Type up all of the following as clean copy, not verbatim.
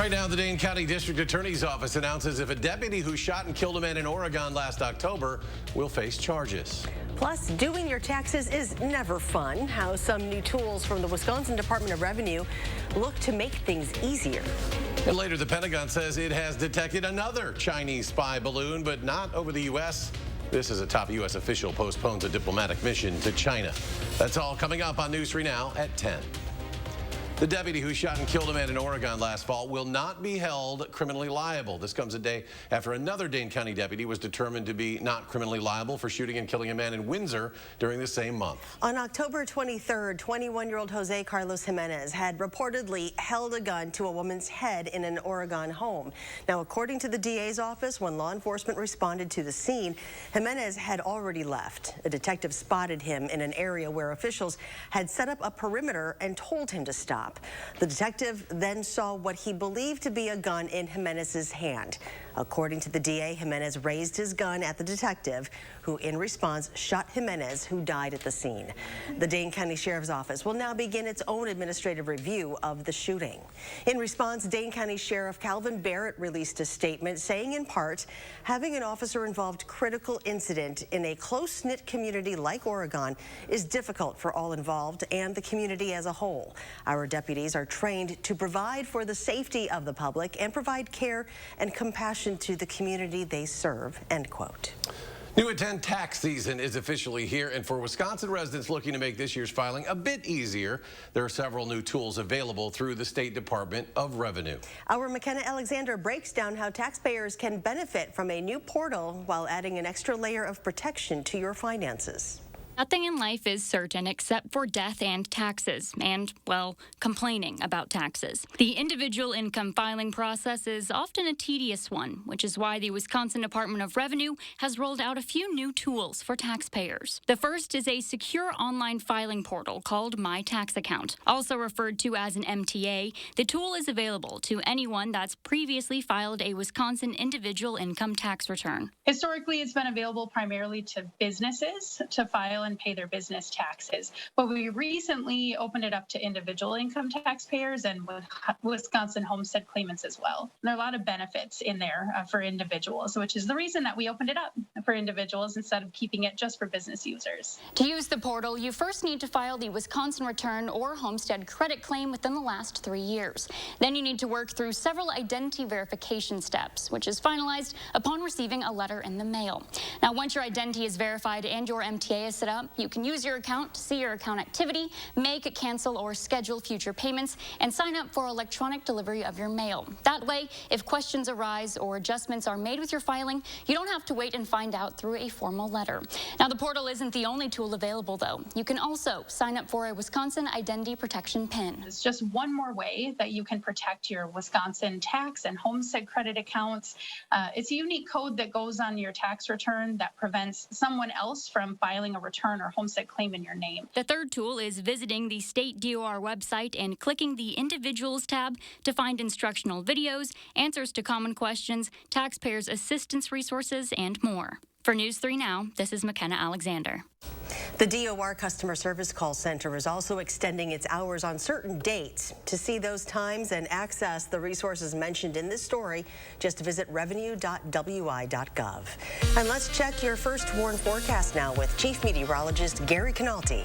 Right now, the Dane County District Attorney's Office announces if a deputy who shot and killed a man in Oregon last October will face charges. Plus, doing your taxes is never fun. How some new tools from the Wisconsin Department of Revenue look to make things easier. And later, the Pentagon says it has detected another Chinese spy balloon, but not over the U.S. This is a top U.S. official postpones a diplomatic mission to China. That's all coming up on News 3 Now at 10. The deputy who shot and killed a man in Oregon last fall will not be held criminally liable. This comes a day after another Dane County deputy was determined to be not criminally liable for shooting and killing a man in Windsor during the same month. On October 23rd, 21-year-old Jose Carlos Jimenez had reportedly held a gun to a woman's head in an Oregon home. Now, according to the DA's office, when law enforcement responded to the scene, Jimenez had already left. A detective spotted him in an area where officials had set up a perimeter and told him to stop. The detective then saw what he believed to be a gun in Jimenez's hand. According to the DA, Jimenez raised his gun at the detective, who in response shot Jimenez, who died at the scene. The Dane County Sheriff's Office will now begin its own administrative review of the shooting. In response, Dane County Sheriff Calvin Barrett released a statement saying in part, having an officer-involved critical incident in a close-knit community like Oregon is difficult for all involved and the community as a whole. Our deputies are trained to provide for the safety of the public and provide care and compassion to the community they serve, end quote. New attend tax season is officially here, and for Wisconsin residents looking to make this year's filing a bit easier, there are several new tools available through the State Department of Revenue. Our McKenna Alexander breaks down how taxpayers can benefit from a new portal while adding an extra layer of protection to your finances. Nothing in life is certain except for death and taxes, and, well, complaining about taxes. The individual income filing process is often a tedious one, which is why the Wisconsin Department of Revenue has rolled out a few new tools for taxpayers. The first is a secure online filing portal called My Tax Account. Also referred to as an MTA, the tool is available to anyone that's previously filed a Wisconsin individual income tax return. Historically, it's been available primarily to businesses to file and pay their business taxes. But we recently opened it up to individual income taxpayers and Wisconsin homestead claimants as well. There are a lot of benefits in there for individuals, which is the reason that we opened it up for individuals instead of keeping it just for business users. To use the portal, you first need to file the Wisconsin return or homestead credit claim within the last 3 years. Then you need to work through several identity verification steps, which is finalized upon receiving a letter in the mail. Now, once your identity is verified and your MTA is set up, you can use your account to see your account activity, make, cancel, or schedule future payments, and sign up for electronic delivery of your mail. That way, if questions arise or adjustments are made with your filing, you don't have to wait and find out through a formal letter. Now, the portal isn't the only tool available, though. You can also sign up for a Wisconsin Identity Protection PIN. It's just one more way that you can protect your Wisconsin tax and homestead credit accounts. It's a unique code that goes on your tax return that prevents someone else from filing a return or homestead claim in your name. The third tool is visiting the state DOR website and clicking the Individuals tab to find instructional videos, answers to common questions, taxpayers' assistance resources, and more. For News 3 Now, this is McKenna Alexander. The DOR Customer Service Call Center is also extending its hours on certain dates. To see those times and access the resources mentioned in this story, just visit revenue.wi.gov. And let's check your first warn forecast now with Chief Meteorologist Gary Canalti.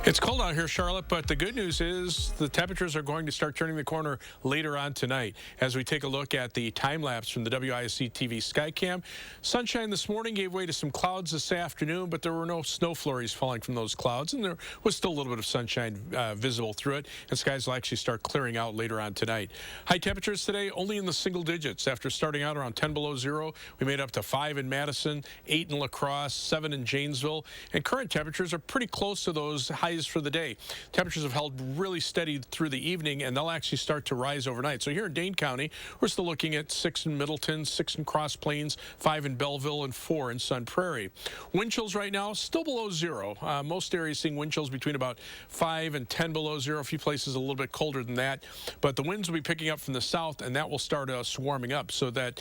It's cold out here, Charlotte, but the good news is the temperatures are going to start turning the corner later on tonight. As we take a look at the time lapse from the WISC-TV Skycam, sunshine this morning gave way to some clouds this afternoon, but there were no snow flurries falling from those clouds, and there was still a little bit of sunshine visible through it, and skies will actually start clearing out later on tonight. High temperatures today only in the single digits. After starting out around 10 below zero, we made up to 5 in Madison, 8 in La Crosse, 7 in Janesville, and current temperatures are pretty close to those highs for the day. Temperatures have held really steady through the evening, and they'll actually start to rise overnight. So here in Dane County, we're still looking at 6 in Middleton, 6 in Cross Plains, 5 in Belleville, and 4 in Sun Prairie. Wind chills right now still below zero. zero. Most areas seeing wind chills between about 5 and 10 below zero. A few places a little bit colder than that. But the winds will be picking up from the south, and that will start swarming up, so that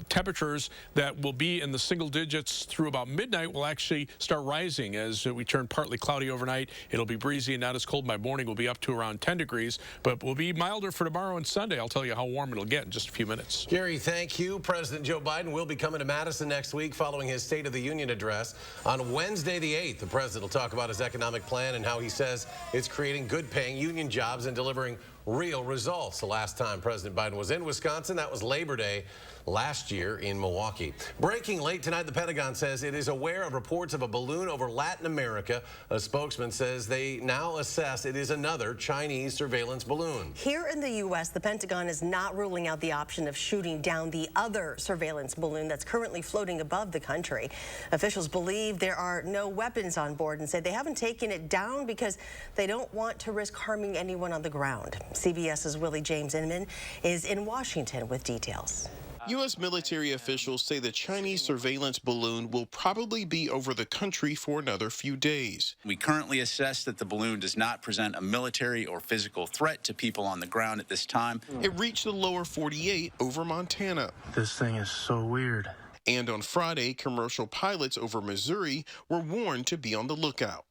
temperatures that will be in the single digits through about midnight will actually start rising as we turn partly cloudy overnight. It'll be breezy and not as cold by morning. We'll be up to around 10 degrees, but will be milder for tomorrow and Sunday. I'll tell you how warm it'll get in just a few minutes. Gary, thank you. President Joe Biden will be coming to Madison next week following his State of the Union address. On Wednesday the 8th, the president will talk about his economic plan and how he says it's creating good-paying union jobs and delivering real results. The last time President Biden was in Wisconsin, that was Labor Day last year in Milwaukee. Breaking late tonight, the Pentagon says it is aware of reports of a balloon over Latin America. A spokesman says they now assess it is another Chinese surveillance balloon. Here in the U.S., the Pentagon is not ruling out the option of shooting down the other surveillance balloon that's currently floating above the country. Officials believe there are no weapons on board and say they haven't taken it down because they don't want to risk harming anyone on the ground. CBS's Willie James Inman is in Washington with details. U.S. military officials say the Chinese surveillance balloon will probably be over the country for another few days. We currently assess that the balloon does not present a military or physical threat to people on the ground at this time. It reached the lower 48 over Montana. This thing is so weird. And on Friday, commercial pilots over Missouri were warned to be on the lookout.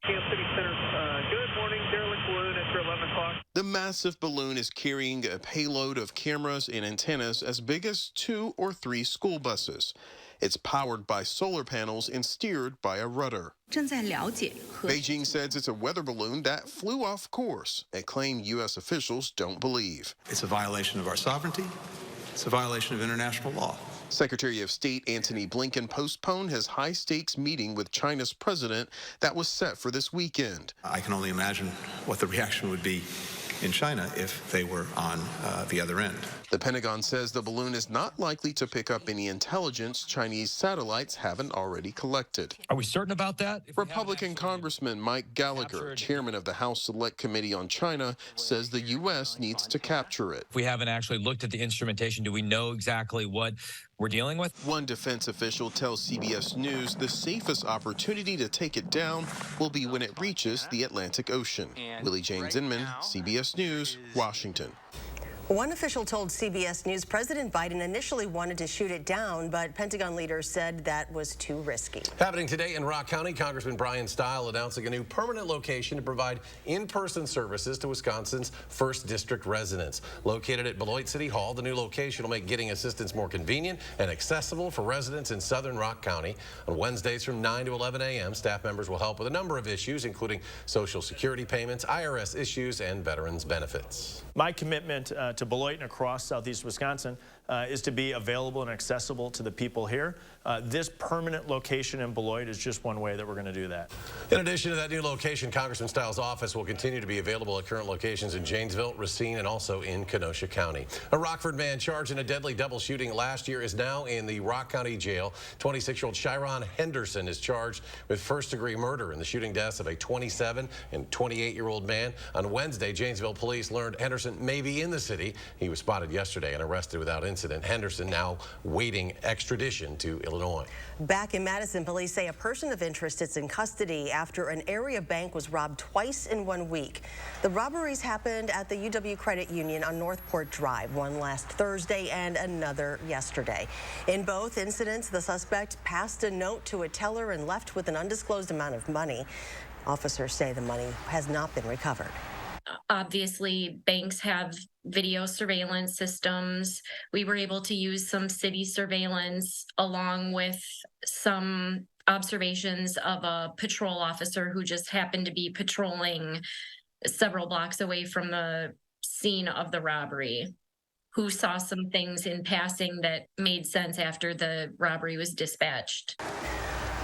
The massive balloon is carrying a payload of cameras and antennas as big as 2 or 3 school buses. It's powered by solar panels and steered by a rudder. Beijing says it's a weather balloon that flew off course, a claim U.S. officials don't believe. It's a violation of our sovereignty. It's a violation of international law. Secretary of State Antony Blinken postponed his high-stakes meeting with China's president that was set for this weekend. I can only imagine what the reaction would be in China if they were on the other end. The Pentagon says the balloon is not likely to pick up any intelligence Chinese satellites haven't already collected. Are we certain about that? Republican Congressman Mike Gallagher, chairman of the House Select Committee on China, says the U.S. needs to capture it. If we haven't actually looked at the instrumentation, do we know exactly what we're dealing with? One defense official tells CBS News the safest opportunity to take it down will be when it reaches the Atlantic Ocean. Willie James Inman, CBS News, Washington. One official told CBS News President Biden initially wanted to shoot it down, but Pentagon leaders said that was too risky. Happening today in Rock County, Congressman Brian Stile announcing a new permanent location to provide in-person services to Wisconsin's 1st District residents. Located at Beloit City Hall, the new location will make getting assistance more convenient and accessible for residents in southern Rock County. On Wednesdays from 9 to 11 a.m., staff members will help with a number of issues, including Social Security payments, IRS issues, and veterans benefits. My commitment to Beloit and across southeast Wisconsin is to be available and accessible to the people here. This permanent location in Beloit is just one way that we're going to do that. In addition to that new location, Congressman Stiles' office will continue to be available at current locations in Janesville, Racine, and also in Kenosha County. A Rockford man charged in a deadly double shooting last year is now in the Rock County Jail. 26-year-old Chiron Henderson is charged with first-degree murder in the shooting deaths of a 27 and 28-year-old man. On Wednesday, Janesville police learned Henderson may be in the city. He was spotted yesterday and arrested without incident. Henderson now waiting extradition to Illinois. Back in Madison, police say a person of interest is in custody after an area bank was robbed twice in 1 week. The robberies happened at the UW Credit Union on Northport Drive, one last Thursday and another yesterday. In both incidents, the suspect passed a note to a teller and left with an undisclosed amount of money. Officers say the money has not been recovered. Obviously, banks have video surveillance systems. We were able to use some city surveillance along with some observations of a patrol officer who just happened to be patrolling several blocks away from the scene of the robbery, who saw some things in passing that made sense after the robbery was dispatched.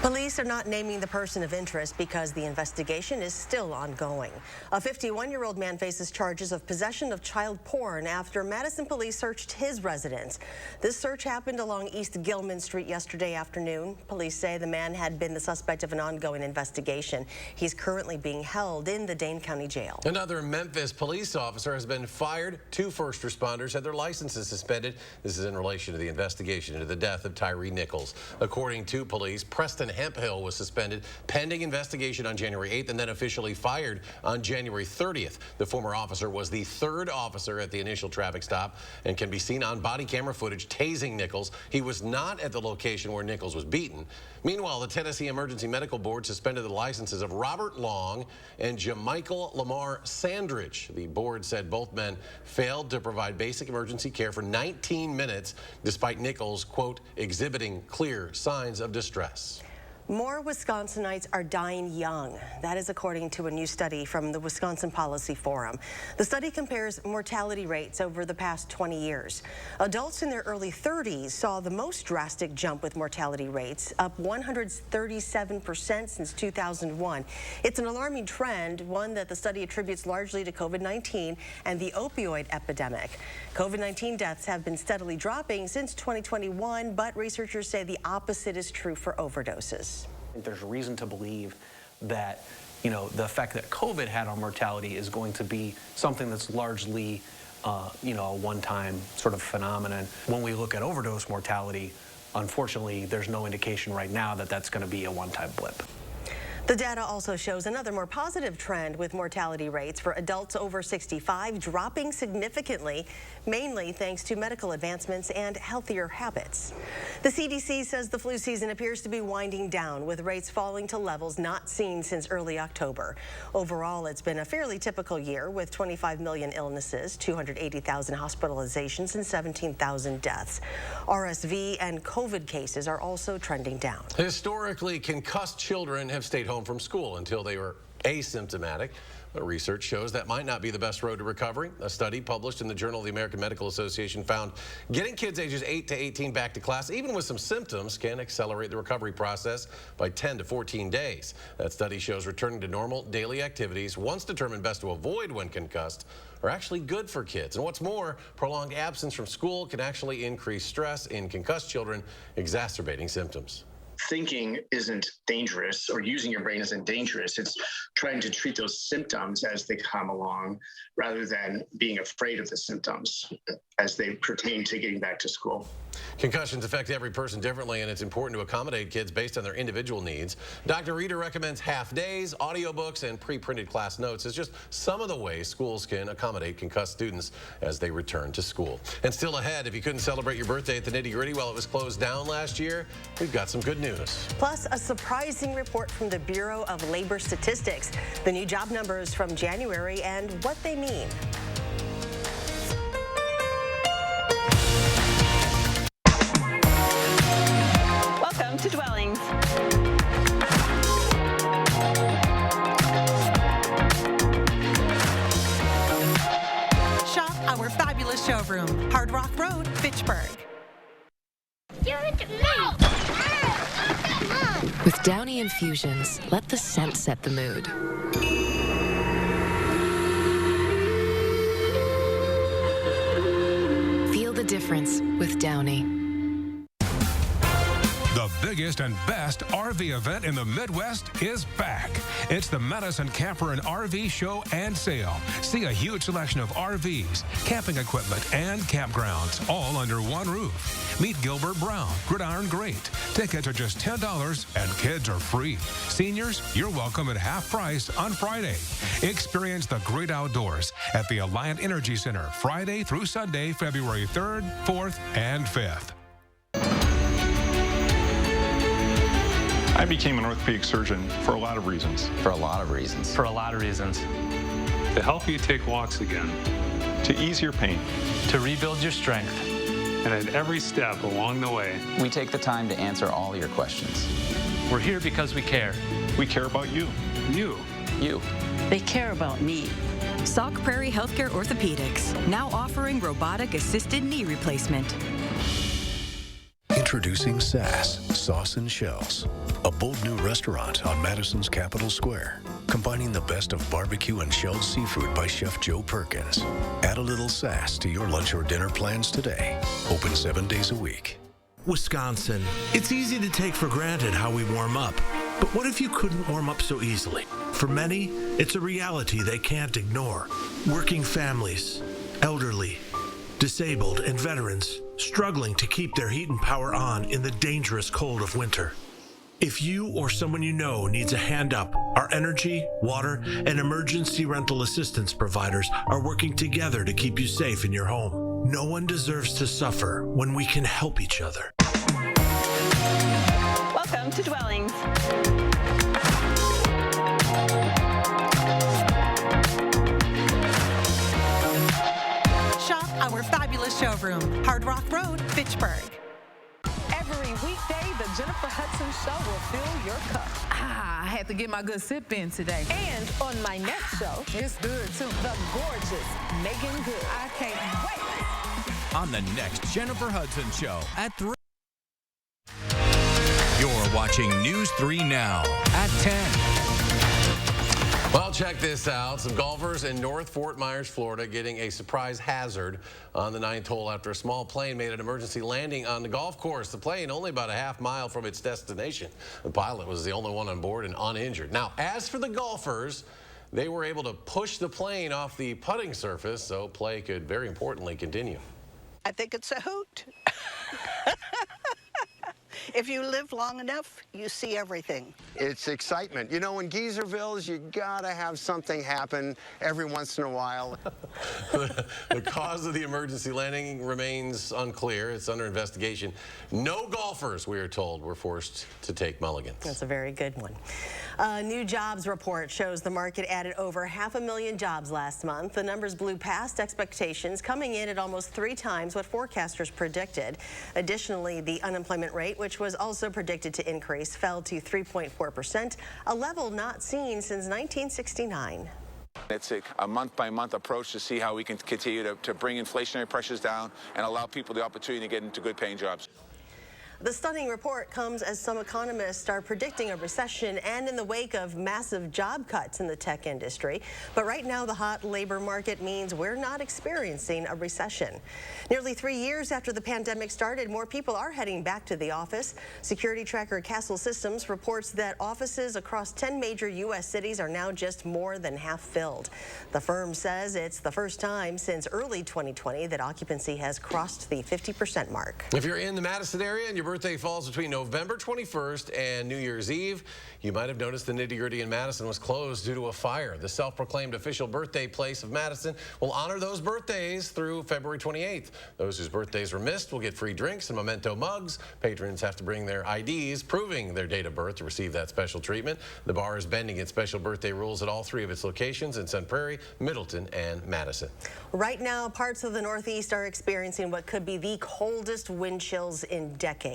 Police are not naming the person of interest because the investigation is still ongoing. A 51-year-old man faces charges of possession of child porn after Madison police searched his residence. This search happened along East Gilman Street yesterday afternoon. Police say the man had been the suspect of an ongoing investigation. He's currently being held in the Dane County Jail. Another Memphis police officer has been fired. 2 first responders had their licenses suspended. This is in relation to the investigation into the death of Tyree Nichols. According to police, Preston Hemphill was suspended pending investigation on January 8th and then officially fired on January 30th. The former officer was the third officer at the initial traffic stop and can be seen on body camera footage tasing Nichols. He was not at the location where Nichols was beaten. Meanwhile, the Tennessee Emergency Medical Board suspended the licenses of Robert Long and Jamichael Lamar Sandridge. The board said both men failed to provide basic emergency care for 19 minutes, despite Nichols, quote, exhibiting clear signs of distress. More Wisconsinites are dying young. That is according to a new study from the Wisconsin Policy Forum. The study compares mortality rates over the past 20 years. Adults in their early 30s saw the most drastic jump with mortality rates, up 137% since 2001. It's an alarming trend, one that the study attributes largely to COVID-19 and the opioid epidemic. COVID-19 deaths have been steadily dropping since 2021, but researchers say the opposite is true for overdoses. There's reason to believe that, the effect that COVID had on mortality is going to be something that's largely, a one-time sort of phenomenon. When we look at overdose mortality, unfortunately, there's no indication right now that that's going to be a one-time blip. The data also shows another more positive trend, with mortality rates for adults over 65 dropping significantly, mainly thanks to medical advancements and healthier habits. The CDC says the flu season appears to be winding down, with rates falling to levels not seen since early October. Overall, it's been a fairly typical year, with 25 million illnesses, 280,000 hospitalizations, and 17,000 deaths. RSV and COVID cases are also trending down. Historically, concussed children have stayed home from school until they were asymptomatic. But research shows that might not be the best road to recovery. A study published in the Journal of the American Medical Association found getting kids ages 8 to 18 back to class, even with some symptoms, can accelerate the recovery process by 10 to 14 days. That study shows returning to normal daily activities, once determined best to avoid when concussed, are actually good for kids. And what's more, prolonged absence from school can actually increase stress in concussed children, exacerbating symptoms. Thinking isn't dangerous, or using your brain isn't dangerous. It's trying to treat those symptoms as they come along, rather than being afraid of the symptoms as they pertain to getting back to school. Concussions affect every person differently, and it's important to accommodate kids based on their individual needs. Dr. Reeder recommends half days, audiobooks, and pre-printed class notes as just some of the ways schools can accommodate concussed students as they return to school. And still ahead, if you couldn't celebrate your birthday at the Nitty Gritty while it was closed down last year, we've got some good news. Plus, a surprising report from the Bureau of Labor Statistics, the new job numbers from January and what they mean. Welcome to Dwellings. Shop our fabulous showroom, Hard Rock Road, Fitchburg. With Downy Infusions, let the scent set the mood. Feel the difference with Downy. The biggest and best RV event in the Midwest is back. It's the Madison Camper and RV Show and Sale. See a huge selection of RVs, camping equipment, and campgrounds, all under one roof. Meet Gilbert Brown, Gridiron Great. Tickets are just $10 and kids are free. Seniors, you're welcome at half price on Friday. Experience the great outdoors at the Alliant Energy Center, Friday through Sunday, February 3rd, 4th, and 5th. I became an orthopedic surgeon for a lot of reasons. For a lot of reasons. For a lot of reasons. To help you take walks again. To ease your pain. To rebuild your strength. And at every step along the way, we take the time to answer all your questions. We're here because we care. We care about you. You. You. They care about me. Sauk Prairie Healthcare Orthopedics, now offering robotic-assisted knee replacement. Introducing SAS, Sauce and Shells, a bold new restaurant on Madison's Capitol Square, combining the best of barbecue and shelled seafood by Chef Joe Perkins. Add a little sass to your lunch or dinner plans today. Open 7 days a week. Wisconsin. It's easy to take for granted how we warm up. But what if you couldn't warm up so easily? For many, it's a reality they can't ignore. Working families, elderly, disabled, and veterans struggling to keep their heat and power on in the dangerous cold of winter. If you or someone you know needs a hand up, our energy, water, and emergency rental assistance providers are working together to keep you safe in your home. No one deserves to suffer when we can help each other. Welcome to Dwellings. Shop our fabulous showroom, Hard Rock Road, Fitchburg. Every weekday, the Jennifer Hudson Show will fill your cup. I had to get my good sip in today. And on my next show, It's good, too. the gorgeous Megan Good. I can't wait. On the next Jennifer Hudson Show at 3. You're watching News 3 Now at 10. Well, check this out. Some golfers in North Fort Myers, Florida, getting a surprise hazard on the 9th hole after a small plane made an emergency landing on the golf course. The plane only about a half mile from its destination. The pilot was the only one on board and uninjured. Now, as for the golfers, they were able to push the plane off the putting surface, so play could very importantly continue. I think it's a hoot. If you live long enough, you see everything. It's excitement. You know, in Geezervilles, you gotta have something happen every once in a while. The cause of the emergency landing remains unclear. It's under investigation. No golfers, we are told, were forced to take mulligans. That's a very good one. A new jobs report shows the market added over 500,000 jobs last month. The numbers blew past expectations, coming in at almost 3 times what forecasters predicted. Additionally, the unemployment rate, which was also predicted to increase, fell to 3.4%, a level not seen since 1969. It's a month-by-month approach to see how we can continue to bring inflationary pressures down and allow people the opportunity to get into good-paying jobs. The stunning report comes as some economists are predicting a recession and in the wake of massive job cuts in the tech industry. But right now, the hot labor market means we're not experiencing a recession. Nearly 3 years after the pandemic started, more people are heading back to the office. Security tracker Castle Systems reports that offices across 10 major U.S. cities are now just more than half filled. The firm says it's the first time since early 2020 that occupancy has crossed the 50% mark. If you're in the Madison area and your birthday falls between November 21st and New Year's Eve, you might have noticed the Nitty Gritty in Madison was closed due to a fire. The self-proclaimed official birthday place of Madison will honor those birthdays through February 28th. Those whose birthdays were missed will get free drinks and memento mugs. Patrons have to bring their IDs proving their date of birth to receive that special treatment. The bar is bending its special birthday rules at all 3 of its locations in Sun Prairie, Middleton, and Madison. Right now, parts of the Northeast are experiencing what could be the coldest wind chills in decades.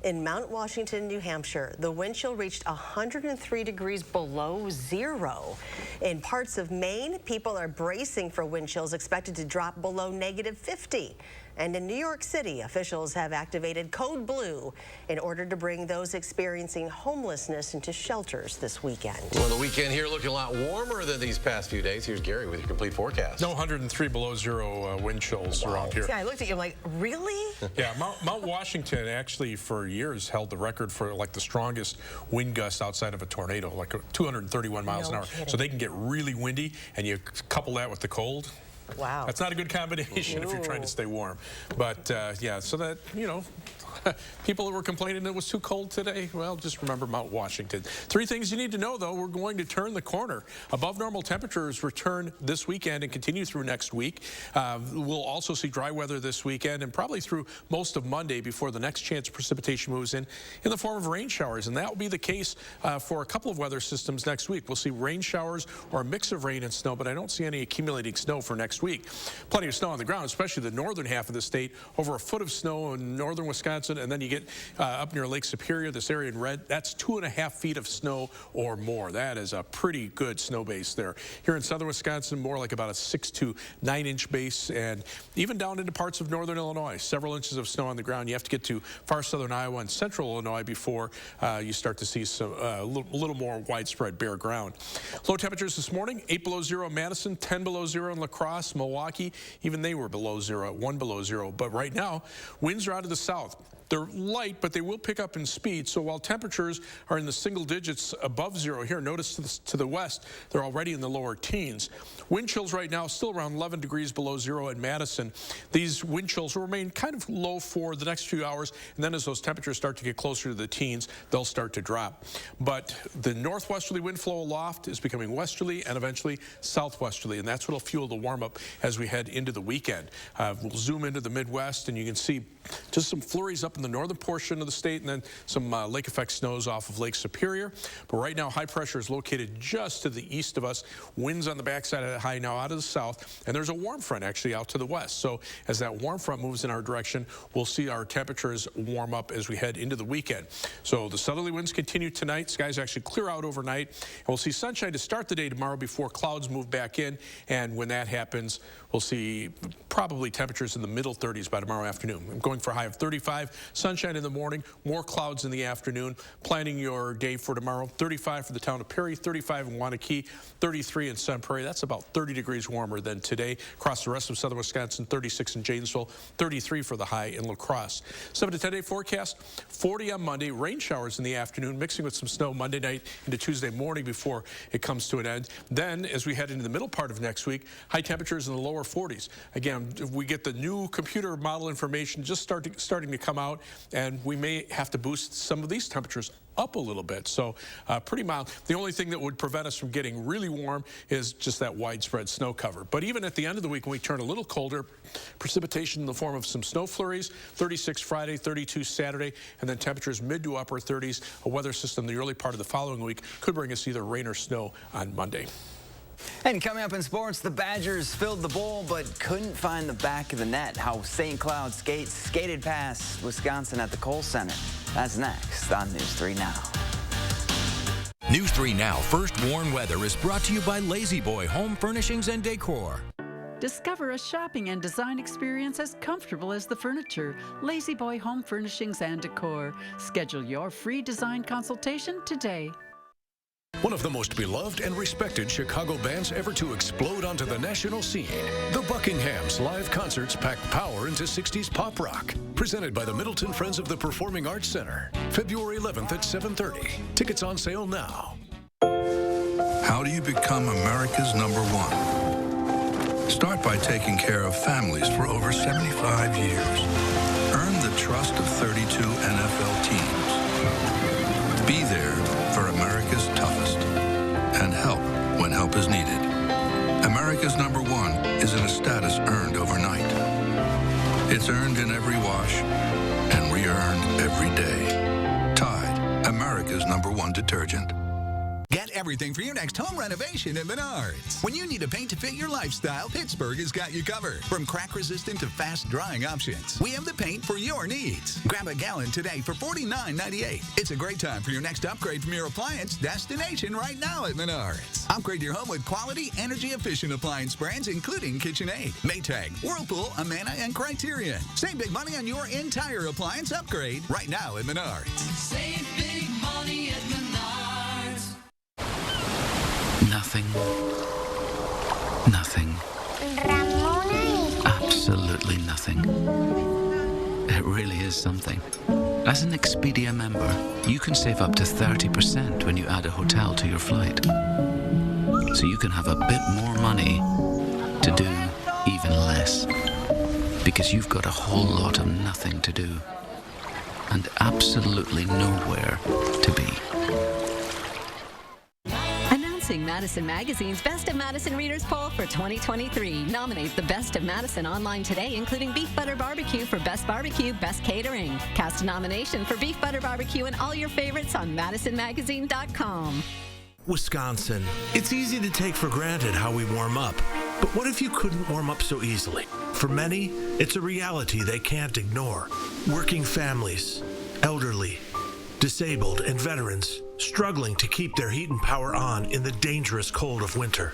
In Mount Washington, New Hampshire, the wind chill reached 103 degrees below zero. In parts of Maine, people are bracing for wind chills expected to drop below -50. And in New York City, officials have activated Code Blue in order to bring those experiencing homelessness into shelters this weekend. Well, the weekend here looking a lot warmer than these past few days. Here's Gary with your complete forecast. No 103 below zero wind chills around here. Yeah, I looked at you, I'm like, really? Yeah, Mount Washington actually for years held the record for like the strongest wind gusts outside of a tornado, like 231 miles an hour. Kidding. So they can get really windy, and you couple that with the cold. Wow. That's not a good combination if you're trying to stay warm. But yeah, so that, you know, people that were complaining it was too cold today, well, just remember Mount Washington. 3 things you need to know, though. We're going to turn the corner. Above normal temperatures return this weekend and continue through next week. We'll also see dry weather this weekend and probably through most of Monday before the next chance of precipitation moves in the form of rain showers. And that will be the case for a couple of weather systems next week. We'll see rain showers or a mix of rain and snow, but I don't see any accumulating snow for next week. Plenty of snow on the ground, especially the northern half of the state. Over a foot of snow in northern Wisconsin, and then you get up near Lake Superior, this area in red, that's 2.5 feet of snow or more. That is a pretty good snow base there. Here in southern Wisconsin, more like about a 6 to 9 inch base, and even down into parts of northern Illinois, several inches of snow on the ground. You have to get to far southern Iowa and central Illinois before you start to see some a little more widespread bare ground. Low temperatures this morning, 8 below zero in Madison, 10 below zero in La Crosse. Ross, Milwaukee, even they were below zero, at 1 below zero. But right now, winds are out of the south. They're light, but they will pick up in speed. So while temperatures are in the single digits above zero here, notice to the west, they're already in the lower teens. Wind chills right now still around 11 degrees below zero in Madison. These wind chills will remain kind of low for the next few hours, and then as those temperatures start to get closer to the teens, they'll start to drop. But the northwesterly wind flow aloft is becoming westerly and eventually southwesterly, and that's what will fuel the warm-up as we head into the weekend. We'll zoom into the Midwest, and you can see just some flurries up in the northern portion of the state, and then some lake effect snows off of Lake Superior. But right now, high pressure is located just to the east of us. Winds on the backside of that high now out of the south, and there's a warm front actually out to the west. So as that warm front moves in our direction, we'll see our temperatures warm up as we head into the weekend. So the southerly winds continue tonight. Skies actually clear out overnight, and we'll see sunshine to start the day tomorrow before clouds move back in. And when that happens, we'll see probably temperatures in the middle 30s by tomorrow afternoon. I'm going for a high of 35, sunshine in the morning, more clouds in the afternoon. Planning your day for tomorrow, 35 for the town of Perry, 35 in Waunakee, 33 in Sun Prairie. That's about 30 degrees warmer than today. Across the rest of southern Wisconsin, 36 in Janesville, 33 for the high in La Crosse. 7 to 10 day forecast, 40 on Monday, rain showers in the afternoon, mixing with some snow Monday night into Tuesday morning before it comes to an end. Then, as we head into the middle part of next week, high temperatures in the lower 40s. Again, we get the new computer model information just starting to come out, and we may have to boost some of these temperatures up a little bit. So pretty mild. The only thing that would prevent us from getting really warm is just that widespread snow cover. But even at the end of the week, when we turn a little colder, precipitation in the form of some snow flurries, 36 Friday, 32 Saturday, and then temperatures mid to upper 30s. A weather system the early part of the following week could bring us either rain or snow on Monday. And coming up in sports, the Badgers filled the bowl but couldn't find the back of the net. How St. Cloud skated past Wisconsin at the Kohl Center. That's next on News 3 Now. News 3 Now First Warn Weather is brought to you by Lazy Boy Home Furnishings and Decor. Discover a shopping and design experience as comfortable as the furniture. Lazy Boy Home Furnishings and Decor. Schedule your free design consultation today. One of the most beloved and respected Chicago bands ever to explode onto the national scene. The Buckinghams live concerts pack power into 60s pop rock. Presented by the Middleton Friends of the Performing Arts Center. February 11th at 7:30. Tickets on sale now. How do you become America's #1? Start by taking care of families for over 75 years. Earn the trust of 32 NFL teams. Be there for America's toughest and help when help is needed. America's #1 isn't a status earned overnight. It's earned in every wash and re-earned every day. Tide, America's #1 detergent. Get everything for your next home renovation at Menards. When you need a paint to fit your lifestyle, Pittsburgh has got you covered. From crack-resistant to fast-drying options, we have the paint for your needs. Grab a gallon today for $49.98. It's a great time for your next upgrade from your appliance destination right now at Menards. Upgrade your home with quality, energy-efficient appliance brands, including KitchenAid, Maytag, Whirlpool, Amana, and Criterion. Save big money on your entire appliance upgrade right now at Menards. Save big money at Menards. Nothing. Nothing. Absolutely nothing. It really is something. As an Expedia member, you can save up to 30% when you add a hotel to your flight. So you can have a bit more money to do even less. Because you've got a whole lot of nothing to do. And absolutely nowhere to be. Madison Magazine's Best of Madison Readers Poll for 2023. Nominate the Best of Madison online today, including Beef Butter Barbecue for Best Barbecue, Best Catering. Cast a nomination for Beef Butter Barbecue and all your favorites on MadisonMagazine.com. Wisconsin. It's easy to take for granted how we warm up. But what if you couldn't warm up so easily? For many, it's a reality they can't ignore. Working families, elderly, disabled, and veterans struggling to keep their heat and power on in the dangerous cold of winter.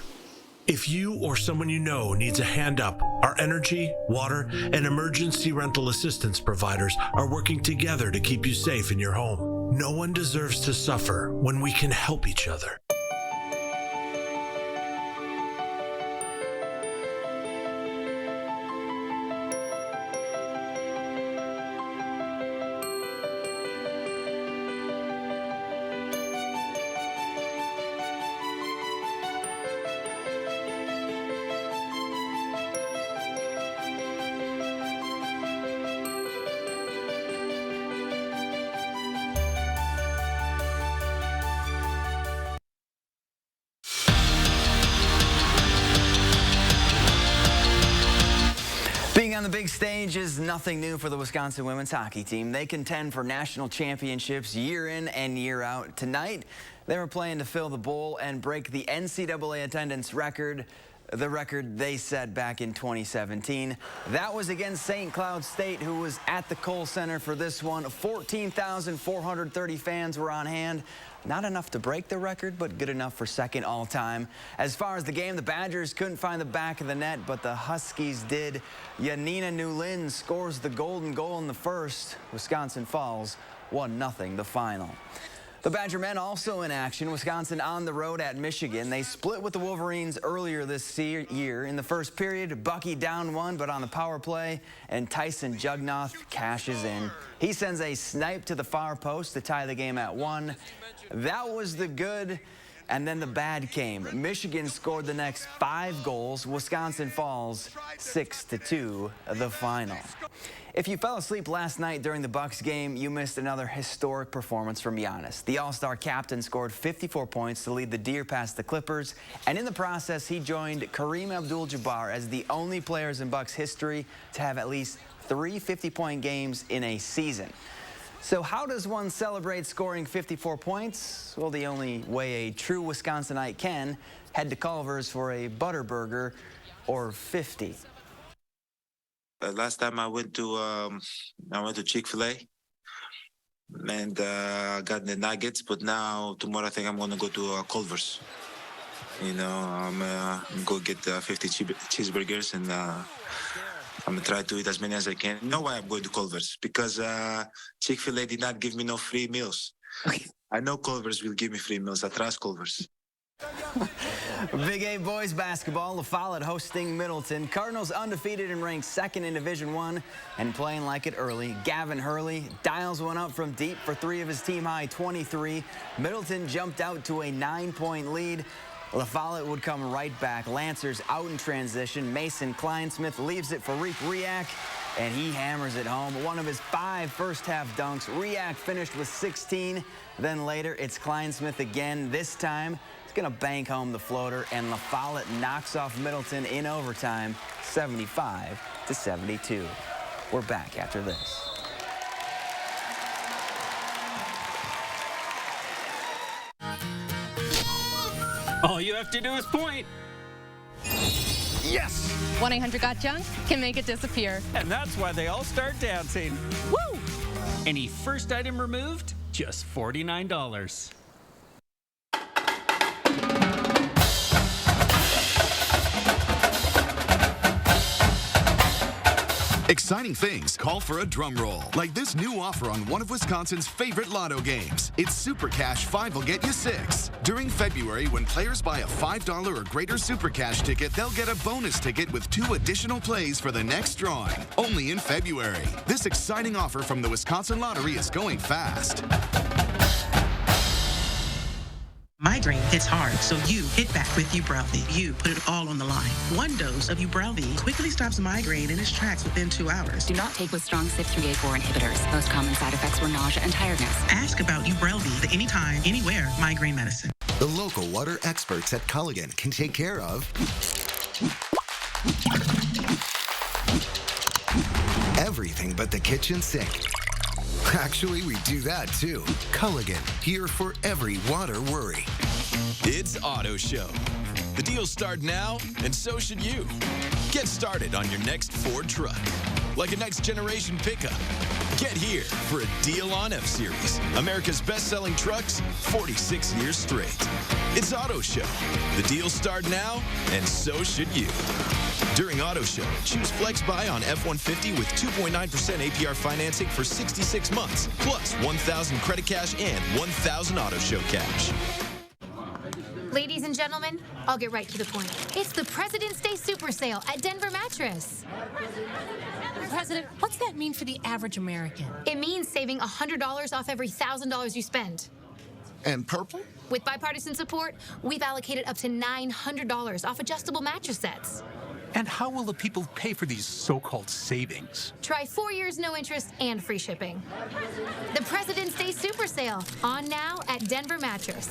If you or someone you know needs a hand up, our energy, water, and emergency rental assistance providers are working together to keep you safe in your home. No one deserves to suffer when we can help each other. big stage is nothing new for the Wisconsin women's hockey team. They contend for national championships year in and year out. Tonight, they were playing to fill the bowl and break the NCAA attendance record, the record they set back in 2017. That was against St. Cloud State, who was at the Kohl Center for this one. 14,430 fans were on hand. Not enough to break the record, but good enough for second all-time. As far as the game, the Badgers couldn't find the back of the net, but the Huskies did. Yanina Newlin scores the golden goal in the first. Wisconsin falls 1-0 the final. The Badger men also in action. Wisconsin on the road at Michigan. They split with the Wolverines earlier this year. In the first period, Bucky down one, but on the power play, and Tyson Jugnoth cashes in. He sends a snipe to the far post to tie the game at 1. That was the good, and then the bad came. Michigan scored the next 5 goals. Wisconsin falls 6-2 the final. If you fell asleep last night during the Bucks game, you missed another historic performance from Giannis. The All-Star captain scored 54 points to lead the Deer past the Clippers, and in the process, he joined Kareem Abdul-Jabbar as the only players in Bucks history to have at least 3 50-point games in a season. So how does one celebrate scoring 54 points? Well, the only way a true Wisconsinite can. Head to Culver's for a Butterburger or 50. Last time I went to Chick-fil-A and got the nuggets, but now tomorrow I think I'm gonna go to Culver's. You know, I'm gonna get 50 cheeseburgers and I'm gonna try to eat as many as I can. You know why I'm going to Culver's? Because Chick-fil-A did not give me no free meals. I know Culver's will give me free meals. I trust Culver's. Big A boys basketball, La Follette hosting Middleton. Cardinals undefeated and ranked 2nd in Division I and playing like it early. Gavin Hurley dials one up from deep for 3 of his team-high 23. Middleton jumped out to a 9-point lead. La Follette would come right back. Lancers out in transition. Mason Kleinsmith leaves it for Reek Riak, and he hammers it home. One of his 5 first-half dunks. Riak finished with 16. Then later, it's Kleinsmith again. This time, he's going to bank home the floater, and La Follette knocks off Middleton in overtime, 75-72. We're back after this. All you have to do is point. Yes! 1-800-GOT-JUNK can make it disappear. And that's why they all start dancing. Woo! Any first item removed, just $49. Exciting things call for a drum roll, like this new offer on one of Wisconsin's favorite lotto games. It's Super Cash 5 will get you 6. During February, when players buy a $5 or greater Super Cash ticket, they'll get a bonus ticket with 2 additional plays for the next drawing. Only in February. This exciting offer from the Wisconsin Lottery is going fast. Migraine hits hard, so you hit back with Ubrelvy. You put it all on the line. 1 dose of Ubrelvy quickly stops migraine in its tracks within 2 hours. Do not take with strong CYP3A4 inhibitors. Most common side effects were nausea and tiredness. Ask about Ubrelvy, the anytime, anywhere migraine medicine. The local water experts at Culligan can take care of everything but the kitchen sink. Actually, we do that too. Culligan, here for every water worry. It's Auto Show. The deals start now, and so should you. Get started on your next Ford truck. Like a next-generation pickup. Get here for a deal on F-Series. America's best-selling trucks, 46 years straight. It's Auto Show. The deals start now, and so should you. During Auto Show, choose Flex Buy on F-150 with 2.9% APR financing for 66 months, plus 1,000 credit cash and 1,000 Auto Show cash. Ladies and gentlemen, I'll get right to the point. It's the President's Day Super Sale at Denver Mattress. President, what's that mean for the average American? It means saving $100 off every $1,000 you spend. And purple? With bipartisan support, we've allocated up to $900 off adjustable mattress sets. And how will the people pay for these so-called savings? Try 4 years, no interest, and free shipping. The President's Day Super Sale, on now at Denver Mattress.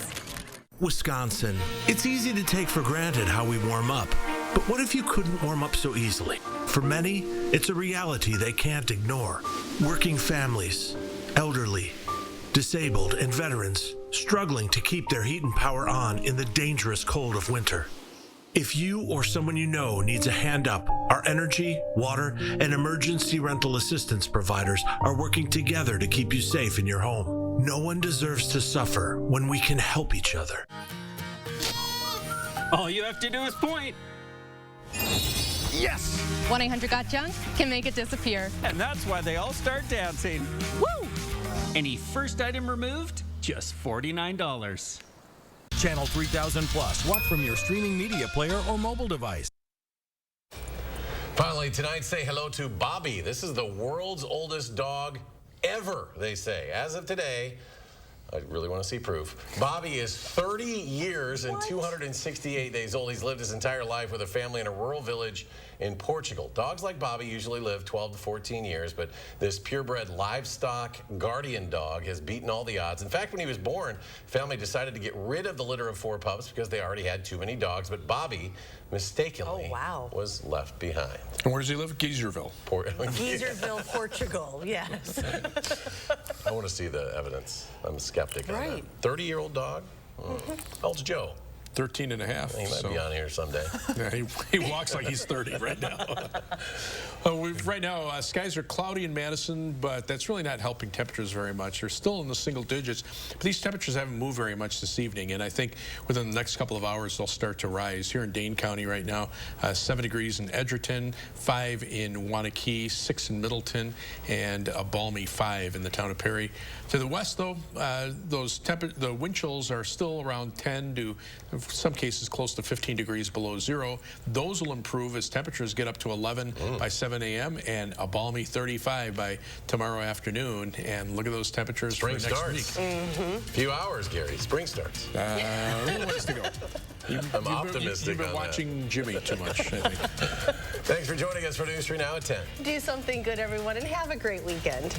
Wisconsin. It's easy to take for granted how we warm up. But what if you couldn't warm up so easily? For many, it's a reality they can't ignore. Working families, elderly, disabled, and veterans struggling to keep their heat and power on in the dangerous cold of winter. If you or someone you know needs a hand up, our energy, water, and emergency rental assistance providers are working together to keep you safe in your home. No one deserves to suffer when we can help each other. All you have to do is point. Yes! 1-800-GOT-JUNK can make it disappear. And that's why they all start dancing. Woo! Any first item removed, just $49. Channel 3000 Plus. Watch from your streaming media player or mobile device. Finally, tonight, say hello to Bobby. This is the world's oldest dog ever, they say. As of today, I really want to see proof. Bobby is 30 years and 268 days old. He's lived his entire life with a family in a rural village in Portugal. Dogs like Bobby usually live 12 to 14 years, but this purebred livestock guardian dog has beaten all the odds. In fact, when he was born, family decided to get rid of the litter of 4 pups because they already had too many dogs, but Bobby mistakenly was left behind. And where does he live? Geezerville. Geezerville, Portugal, yes. I want to see the evidence. I'm a skeptic on that. 30-year-old dog? How old's Joe? 13 and a half. He might be on here someday. Yeah, he walks like he's 30 right now. Right now, skies are cloudy in Madison, but that's really not helping temperatures very much. They're still in the single digits, but these temperatures haven't moved very much this evening, and I think within the next couple of hours, they'll start to rise. Here in Dane County right now, 7 degrees in Edgerton, 5 in Wanakee, 6 in Middleton, and a balmy 5 in the town of Perry. To the west, though, the wind chills are still around 10 to, in some cases, close to 15 degrees below zero. Those will improve as temperatures get up to 11 by 7 a.m. and a balmy 35 by tomorrow afternoon. And look at those temperatures Spring for next starts. week. Few hours, Gary. Spring starts. A little ways to go. I'm optimistic. You've been watching Jimmy too much, I think. Thanks for joining us for News 3 Now at 10. Do something good, everyone, and have a great weekend.